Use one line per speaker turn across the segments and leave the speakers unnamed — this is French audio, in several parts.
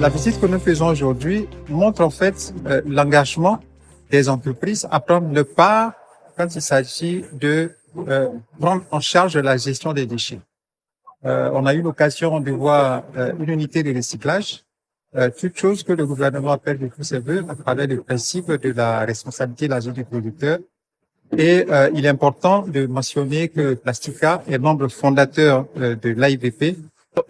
La visite que nous faisons aujourd'hui montre en fait l'engagement des entreprises à prendre le pas quand il s'agit de prendre en charge la gestion des déchets. On a eu l'occasion de voir une unité de recyclage, toute chose que le gouvernement appelle de tous ses voeux à travers le principe de la responsabilité de l'agent du producteur. Et il est important de mentionner que Plastica est membre fondateur de l'AIVP.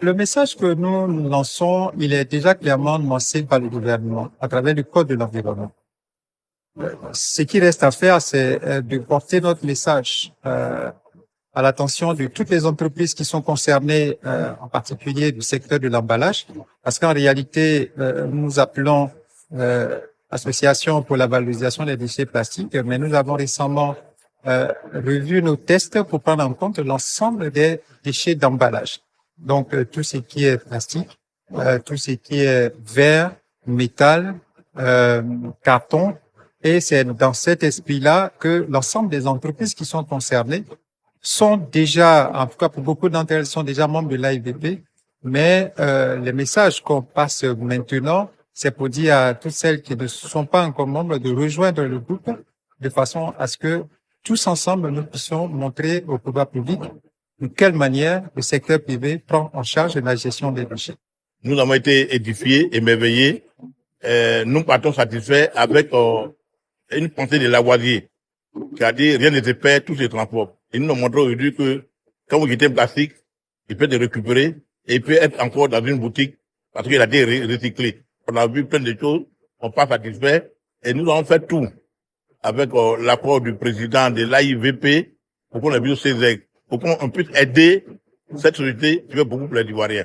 Le message que nous lançons, il est déjà clairement lancé par le gouvernement à travers le Code de l'environnement. Ce qui reste à faire, c'est de porter notre message à l'attention de toutes les entreprises qui sont concernées, en particulier du secteur de l'emballage, parce qu'en réalité, nous appelons Association pour la valorisation des déchets plastiques, mais nous avons récemment revu nos tests pour prendre en compte l'ensemble des déchets d'emballage. Donc, tout ce qui est plastique, tout ce qui est verre, métal, carton, et c'est dans cet esprit-là que l'ensemble des entreprises qui sont concernées sont déjà, en tout cas pour beaucoup d'entre elles, sont déjà membres de l'AIVP, mais les messages qu'on passe maintenant, c'est pour dire à toutes celles qui ne sont pas encore membres de rejoindre le groupe de façon à ce que tous ensemble, nous puissions montrer au pouvoir public de quelle manière le secteur privé prend en charge la gestion des déchets.
Nous avons été édifiés, émerveillés. Nous partons satisfaits avec une pensée de Lavoisier qui a dit rien n'était fait, tout se transforme. Et nous nous montrons aujourd'hui que quand vous jetez un plastique, il peut être récupéré et il peut être encore dans une boutique parce qu'il a été recyclé. On a vu plein de choses, on pas satisfait et nous avons fait tout avec l'accord du président de l'AIVP pour qu'on ait vu ces aigles, pour qu'on puisse aider cette société qui fait beaucoup pour les Ivoiriens.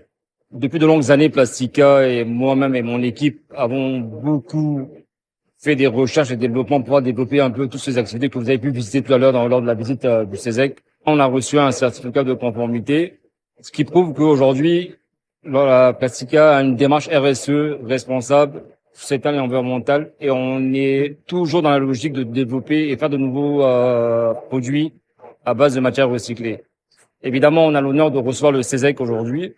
Depuis de longues années, Plastica et moi-même et mon équipe avons beaucoup fait des recherches et développement pour pouvoir développer un peu toutes ces activités que vous avez pu visiter tout à l'heure lors de la visite du CESEC. On a reçu un certificat de conformité, ce qui prouve qu'aujourd'hui, la Plastica a une démarche RSE responsable, sociétale et environnementale, et on est toujours dans la logique de développer et faire de nouveaux produits à base de matières recyclées. Évidemment, on a l'honneur de recevoir le CESEC aujourd'hui,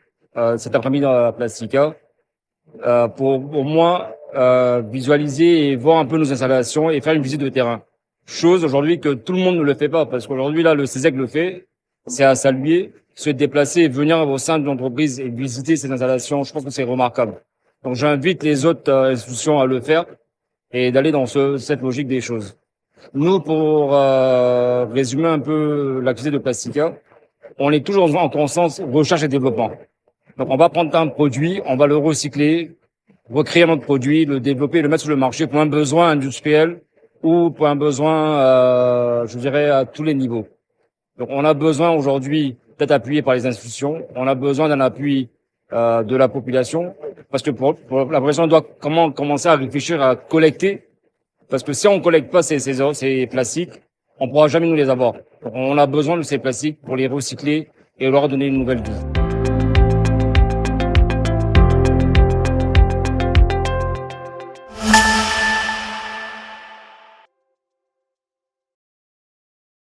cet après-midi dans la Plastica, pour au moins visualiser et voir un peu nos installations et faire une visite de terrain. Chose aujourd'hui que tout le monde ne le fait pas, parce qu'aujourd'hui là le CESEC le fait, c'est à saluer, se déplacer, venir au sein de l'entreprise et visiter ces installations, je pense que c'est remarquable. Donc j'invite les autres institutions à le faire et d'aller dans cette logique des choses. Nous, pour résumer un peu l'activité de Plastica, on est toujours en conscience recherche et développement. Donc on va prendre un produit, on va le recycler, recréer notre produit, le développer, le mettre sur le marché pour un besoin industriel ou pour un besoin, je dirais, à tous les niveaux. Donc on a besoin aujourd'hui d'être appuyé par les institutions, on a besoin d'un appui de la population, parce que pour la population doit commencer à réfléchir à collecter, parce que si on collecte pas ces plastiques, on pourra jamais nous les avoir. Donc on a besoin de ces plastiques pour les recycler et leur donner une nouvelle vie.